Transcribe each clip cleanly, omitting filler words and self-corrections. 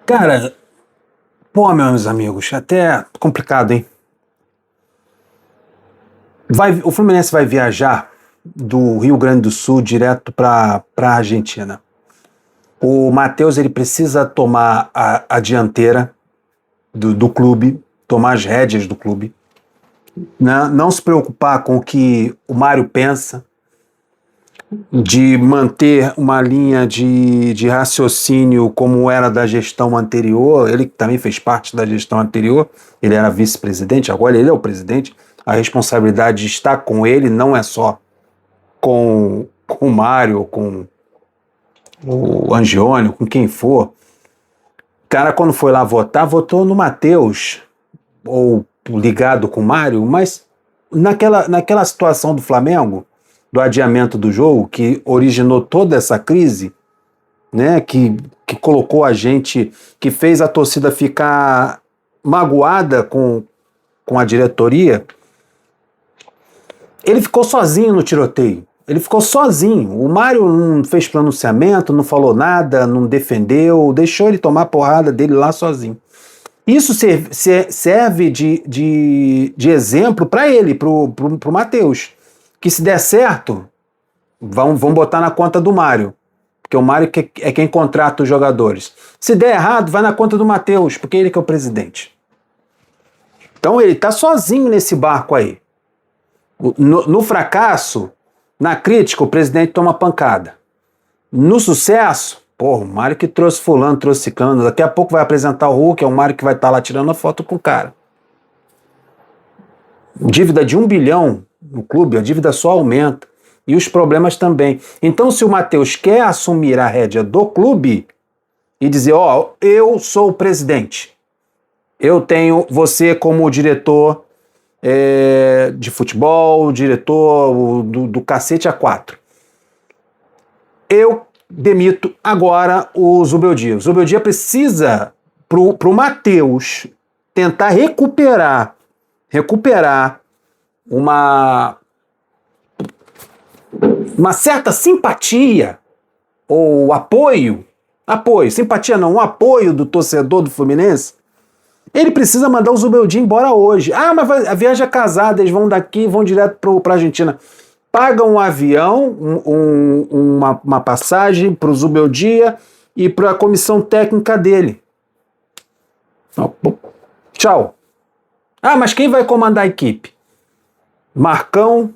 Cara, pô, meus amigos, até complicado, hein? O Fluminense vai viajar do Rio Grande do Sul direto para Argentina. O Matheus ele precisa tomar a dianteira do clube, tomar as rédeas do clube, né? Não se preocupar com o que o Mário pensa, de manter uma linha de raciocínio como era da gestão anterior. Ele também fez parte da gestão anterior, ele era vice-presidente, agora ele é o presidente. A responsabilidade está com ele, não é só com o Mário, com o Angione, com quem for. O cara, quando foi lá votar, votou no Matheus, ou ligado com o Mário, mas naquela situação do Flamengo, do adiamento do jogo, que originou toda essa crise, né, que colocou a gente, que fez a torcida ficar magoada com a diretoria, ele ficou sozinho no tiroteio. Ele ficou sozinho. O Mário não fez pronunciamento, não falou nada, não defendeu, deixou ele tomar a porrada dele lá sozinho. Isso serve de exemplo para ele, pro Matheus. Que se der certo, vão botar na conta do Mário. Porque o Mário é quem contrata os jogadores. Se der errado, vai na conta do Matheus, porque ele que é o presidente. Então ele tá sozinho nesse barco aí. No fracasso, na crítica, o presidente toma pancada. No sucesso, porra, o Mário que trouxe fulano, trouxe ciclano, daqui a pouco vai apresentar o Hulk, é o Mário que vai estar lá tirando a foto com o cara. Dívida de 1 bilhão no clube, a dívida só aumenta. E os problemas também. Então, se o Matheus quer assumir a rédea do clube e dizer, ó, eu sou o presidente, eu tenho você como diretor de futebol, diretor do cacete A4. Eu demito agora o Zubeldia. O Zubeldia precisa, pro Matheus tentar recuperar uma certa simpatia ou apoio, simpatia não, um apoio do torcedor do Fluminense. Ele precisa mandar o Zubeldia embora hoje. Ah, mas a viagem é casada, eles vão daqui e vão direto para a Argentina. Paga um avião, uma passagem para o Zubeldia e para a comissão técnica dele. Tchau. Ah, mas quem vai comandar a equipe? Marcão.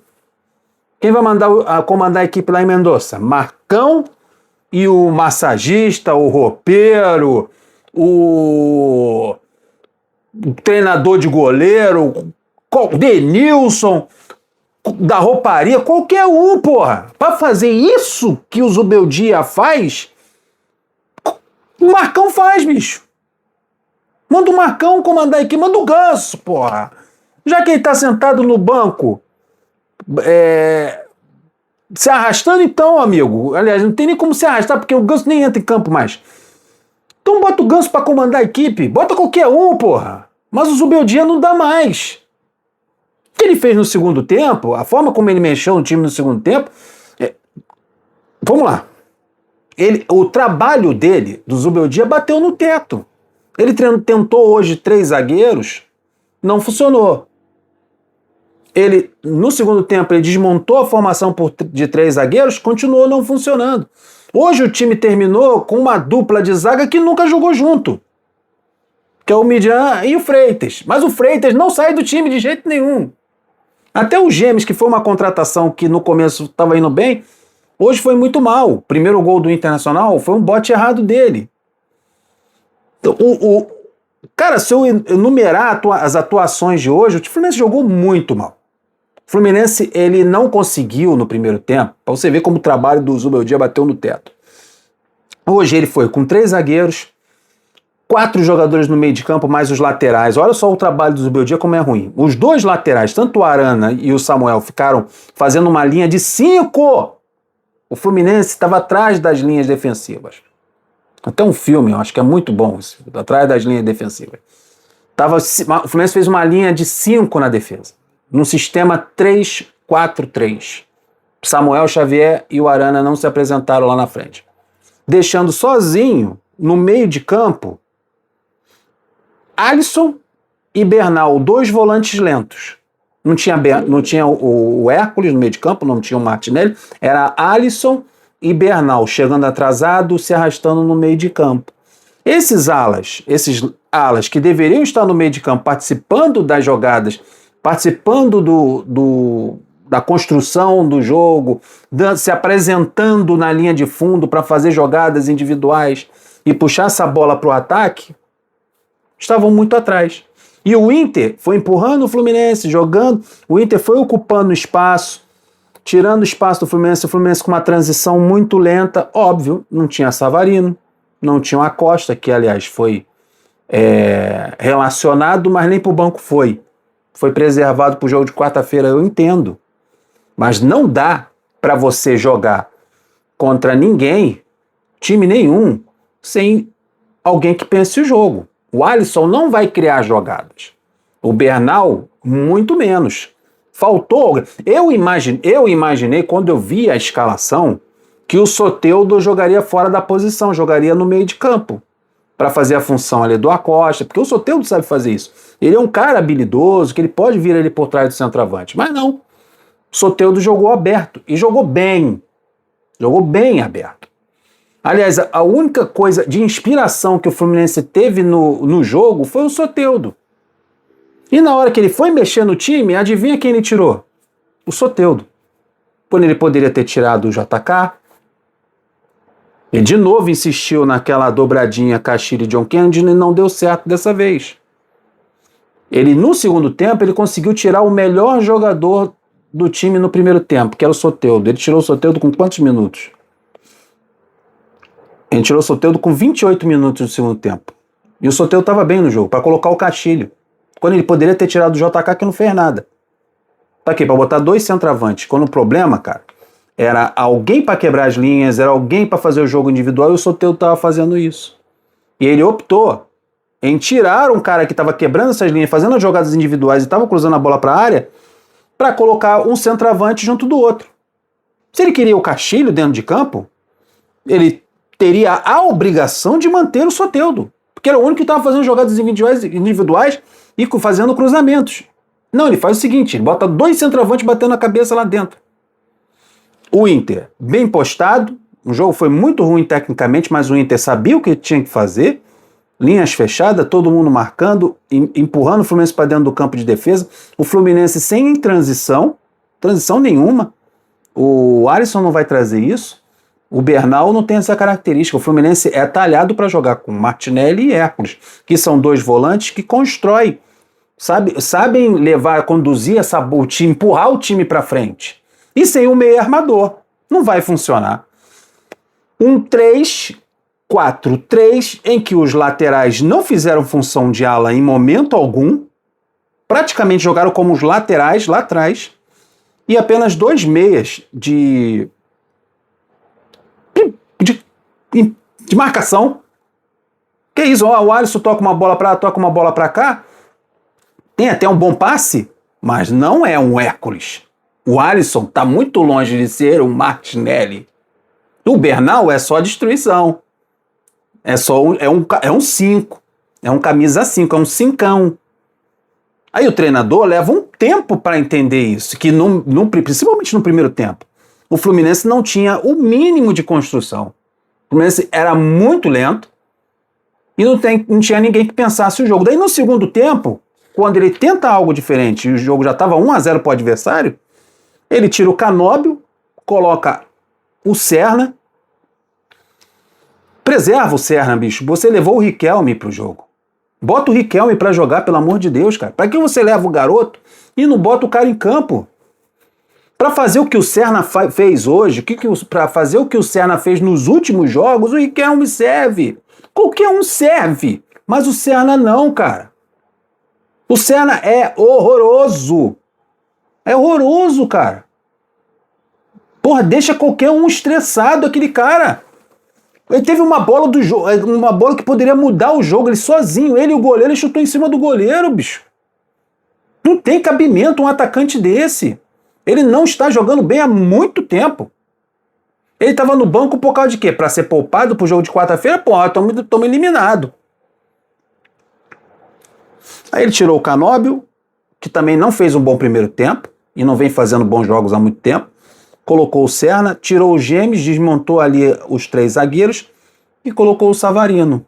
Quem vai comandar a equipe lá em Mendoza? Marcão e o massagista, o roupeiro, o treinador de goleiro, Denilson, da rouparia, qualquer um, porra. Pra fazer isso que o Zubeldia faz, o Marcão faz, bicho. Manda o Marcão comandar a equipe, manda o Ganso, porra. Já que ele tá sentado no banco, se arrastando, então, amigo. Aliás, não tem nem como se arrastar, porque o Ganso nem entra em campo mais. Então bota o Ganso pra comandar a equipe. Bota qualquer um, porra. Mas o Zubeldia não dá mais. O que ele fez no segundo tempo, a forma como ele mexeu no time no segundo tempo... Vamos lá. O trabalho dele, do Zubeldia, bateu no teto. Ele tentou hoje 3 zagueiros, não funcionou. Ele, no segundo tempo, ele desmontou a formação de 3 zagueiros, continuou não funcionando. Hoje o time terminou com uma dupla de zaga que nunca jogou junto, que é o Midian e o Freitas. Mas o Freitas não sai do time de jeito nenhum. Até o Gêmeos, que foi uma contratação que no começo estava indo bem, hoje foi muito mal. O primeiro gol do Internacional foi um bote errado dele. Então, cara, se eu enumerar as atuações de hoje, o Fluminense jogou muito mal. O Fluminense, ele não conseguiu no primeiro tempo, para você ver como o trabalho do Zubeldia bateu no teto. Hoje ele foi com 3 zagueiros, 4 jogadores no meio de campo, mais os laterais. Olha só o trabalho do Zubeldia como é ruim. Os 2 laterais, tanto o Arana e o Samuel, ficaram fazendo uma linha de 5. O Fluminense estava atrás das linhas defensivas. Até um filme, eu acho que é muito bom isso, atrás das linhas defensivas. O Fluminense fez uma linha de 5 na defesa, num sistema 3-4-3. Samuel Xavier e o Arana não se apresentaram lá na frente. Deixando sozinho, no meio de campo, Alisson e Bernal, dois volantes lentos. Não tinha o Hércules no meio de campo, não tinha o Martinelli. Era Alisson e Bernal chegando atrasado, se arrastando no meio de campo. Esses alas que deveriam estar no meio de campo, participando das jogadas, participando da construção do jogo, se apresentando na linha de fundo para fazer jogadas individuais e puxar essa bola para o ataque, estavam muito atrás. E o Inter foi empurrando o Fluminense, jogando, o Inter foi ocupando espaço, tirando espaço do Fluminense, o Fluminense com uma transição muito lenta, óbvio, não tinha Savarino, não tinha o Acosta, que aliás foi relacionado, mas nem para o banco foi preservado para o jogo de quarta-feira, eu entendo. Mas não dá para você jogar contra ninguém, time nenhum, sem alguém que pense o jogo. O Alisson não vai criar jogadas. O Bernal, muito menos. Faltou. Eu imaginei, quando eu vi a escalação, que o Soteldo jogaria fora da posição, jogaria no meio de campo, para fazer a função ali do Acosta, porque o Soteldo sabe fazer isso. Ele é um cara habilidoso, que ele pode vir ali por trás do centroavante. Mas não. O Soteldo jogou aberto, e jogou bem. Jogou bem aberto. Aliás, a única coisa de inspiração que o Fluminense teve no jogo foi o Soteldo. E na hora que ele foi mexer no time, adivinha quem ele tirou? O Soteldo. Quando ele poderia ter tirado o JK, ele de novo insistiu naquela dobradinha Castilho e John Kennedy e não deu certo dessa vez. Ele, no segundo tempo, ele conseguiu tirar o melhor jogador do time no primeiro tempo, que era o Soteldo. Ele tirou o Soteldo com quantos minutos? Ele tirou o Soteldo com 28 minutos no segundo tempo. E o Soteldo estava bem no jogo, para colocar o Castilho. Quando ele poderia ter tirado o JK, que não fez nada. Tá aqui, para botar dois centroavantes. Quando o problema, cara, era alguém para quebrar as linhas, era alguém para fazer o jogo individual, e o Soteldo estava fazendo isso. E ele optou em tirar um cara que estava quebrando essas linhas, fazendo as jogadas individuais e estava cruzando a bola para a área, para colocar um centroavante junto do outro. Se ele queria o Castilho dentro de campo, ele teria a obrigação de manter o Soteldo, porque era o único que estava fazendo jogadas individuais e fazendo cruzamentos. Não, ele faz o seguinte, ele bota dois centroavantes batendo a cabeça lá dentro. O Inter, bem postado, o jogo foi muito ruim tecnicamente, mas o Inter sabia o que tinha que fazer, linhas fechadas, todo mundo marcando, empurrando o Fluminense para dentro do campo de defesa, o Fluminense sem transição nenhuma, o Alisson não vai trazer isso, o Bernal não tem essa característica. O Fluminense é talhado para jogar com Martinelli e Hércules, que são dois volantes que constroem, sabem conduzir o time, empurrar o time para frente. E sem um meio armador, não vai funcionar. Um 3-4-3, em que os laterais não fizeram função de ala em momento algum, praticamente jogaram como os laterais lá atrás, e apenas dois meias de marcação. Que isso? O Alisson toca uma bola para cá, tem até um bom passe, mas não é um Hércules. O Alisson está muito longe de ser um Martinelli. O Bernal é só destruição. É um 5. É um camisa 5, é um 5. Aí o treinador leva um tempo para entender isso, que principalmente no primeiro tempo, o Fluminense não tinha o mínimo de construção. O Fluminense era muito lento e não tinha ninguém que pensasse o jogo. Daí no segundo tempo, quando ele tenta algo diferente e o jogo já estava 1-0 para o adversário, ele tira o Canóbio, coloca o Serna, preserva o Serna, bicho. Você levou o Riquelme pro jogo. Bota o Riquelme para jogar, pelo amor de Deus, cara. Para que você leva o garoto e não bota o cara em campo? Para fazer o que o Serna fez hoje, para fazer o que o Serna fez nos últimos jogos, o Riquelme serve. Qualquer um serve. Mas o Serna não, cara. O Serna é horroroso. É horroroso, cara. Porra, deixa qualquer um estressado, aquele cara. Ele teve uma bola do jogo, uma bola que poderia mudar o jogo, ele sozinho, ele e o goleiro, ele chutou em cima do goleiro, bicho. Não tem cabimento um atacante desse. Ele não está jogando bem há muito tempo. Ele estava no banco por causa de quê? Para ser poupado pro jogo de quarta-feira? Pô, estamos eliminados. Aí ele tirou o Canóbio, que também não fez um bom primeiro tempo, e não vem fazendo bons jogos há muito tempo. Colocou o Serna, tirou o Gemes, desmontou ali os 3 zagueiros e colocou o Savarino.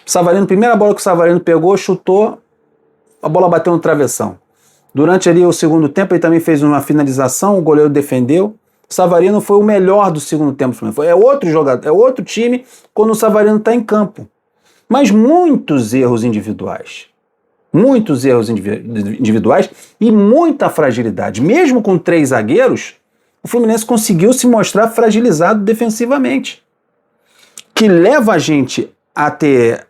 O Savarino, primeira bola que o Savarino pegou, chutou, a bola bateu no travessão. Durante ali o segundo tempo, ele também fez uma finalização, o goleiro defendeu. O Savarino foi o melhor do segundo tempo. É outro jogador, é outro time quando o Savarino está em campo. Mas muitos erros individuais. Muitos erros individuais e muita fragilidade. Mesmo com 3 zagueiros, o Fluminense conseguiu se mostrar fragilizado defensivamente. Que leva a gente a ter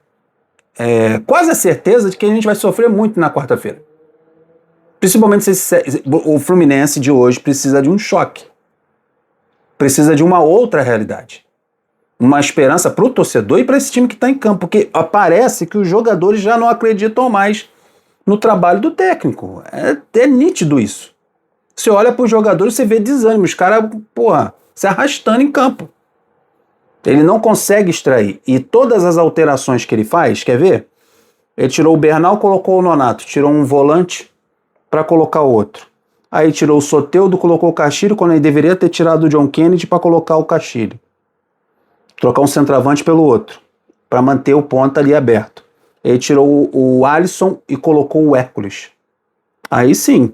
quase a certeza de que a gente vai sofrer muito na quarta-feira. Principalmente se o Fluminense de hoje precisa de um choque. Precisa de uma outra realidade. Uma esperança para o torcedor e para esse time que está em campo. Porque parece que os jogadores já não acreditam mais no trabalho do técnico. É nítido isso. Você olha para os jogadores, você vê desânimo. Os caras, se arrastando em campo. Ele não consegue extrair. E todas as alterações que ele faz, quer ver? Ele tirou o Bernal, colocou o Nonato. Tirou um volante para colocar outro. Aí tirou o Soteldo, colocou o Castilho, quando ele deveria ter tirado o John Kennedy para colocar o Castilho. Trocar um centroavante pelo outro, para manter o ponta ali aberto. Ele tirou o Alisson e colocou o Hércules. Aí sim.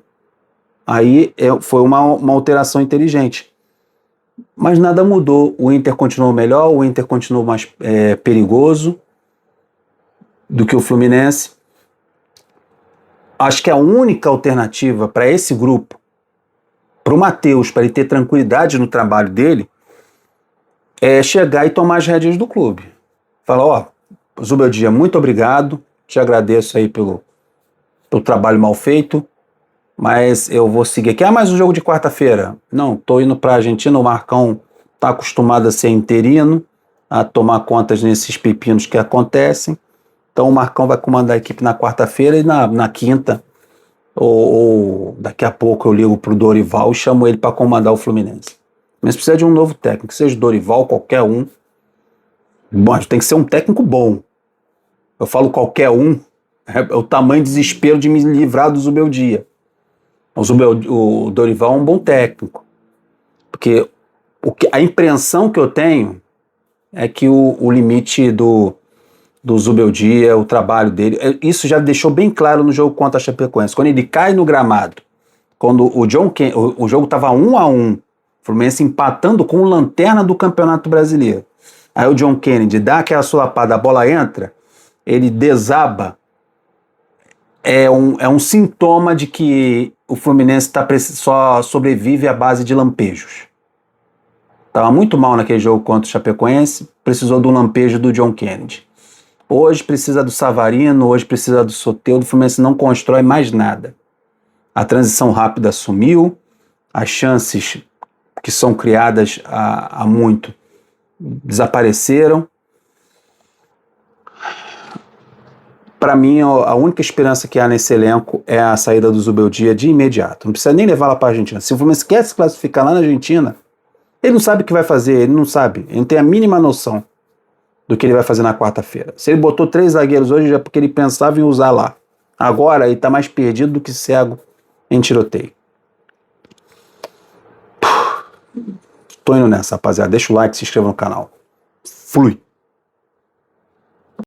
Aí foi uma alteração inteligente. Mas nada mudou. O Inter continuou melhor, o Inter continuou mais perigoso do que o Fluminense. Acho que a única alternativa para esse grupo, para o Matheus, para ele ter tranquilidade no trabalho dele, é chegar e tomar as rédeas do clube. Falar, Zubeldia, muito obrigado, te agradeço aí pelo trabalho mal feito, mas eu vou seguir aqui. Mais um jogo de quarta-feira. Não, tô indo para a Argentina, o Marcão tá acostumado a ser interino, a tomar contas nesses pepinos que acontecem. Então o Marcão vai comandar a equipe na quarta-feira e na quinta, ou daqui a pouco eu ligo pro Dorival e chamo ele para comandar o Fluminense. Mas precisa de um novo técnico, seja Dorival, qualquer um. Bom, tem que ser um técnico bom. Eu falo qualquer um, é o tamanho de desespero de me livrar do Zubeldia. O Dorival é um bom técnico. Porque a impressão que eu tenho é que o limite do Zubeldia, o trabalho dele, isso já deixou bem claro no jogo contra a Chapecoense. Quando ele cai no gramado, quando o jogo estava 1-1, o Fluminense empatando com o lanterna do Campeonato Brasileiro. Aí o John Kennedy dá aquela solapada, a bola entra, ele desaba. É um sintoma de que o Fluminense só sobrevive à base de lampejos. Estava muito mal naquele jogo contra o Chapecoense, precisou do lampejo do John Kennedy. Hoje precisa do Savarino, hoje precisa do Soteldo, o Fluminense não constrói mais nada. A transição rápida sumiu, as chances que são criadas há muito desapareceram. Para mim, a única esperança que há nesse elenco é a saída do Zubeldia de imediato. Não precisa nem levar lá para a Argentina. Se o Fluminense quer se classificar lá na Argentina, ele não sabe o que vai fazer, ele não sabe, ele não tem a mínima noção do que ele vai fazer na quarta-feira. Se ele botou 3 zagueiros hoje, é porque ele pensava em usar lá. Agora ele está mais perdido do que cego em tiroteio. Tô indo nessa, rapaziada. Deixa o like, se inscreva no canal. Flui!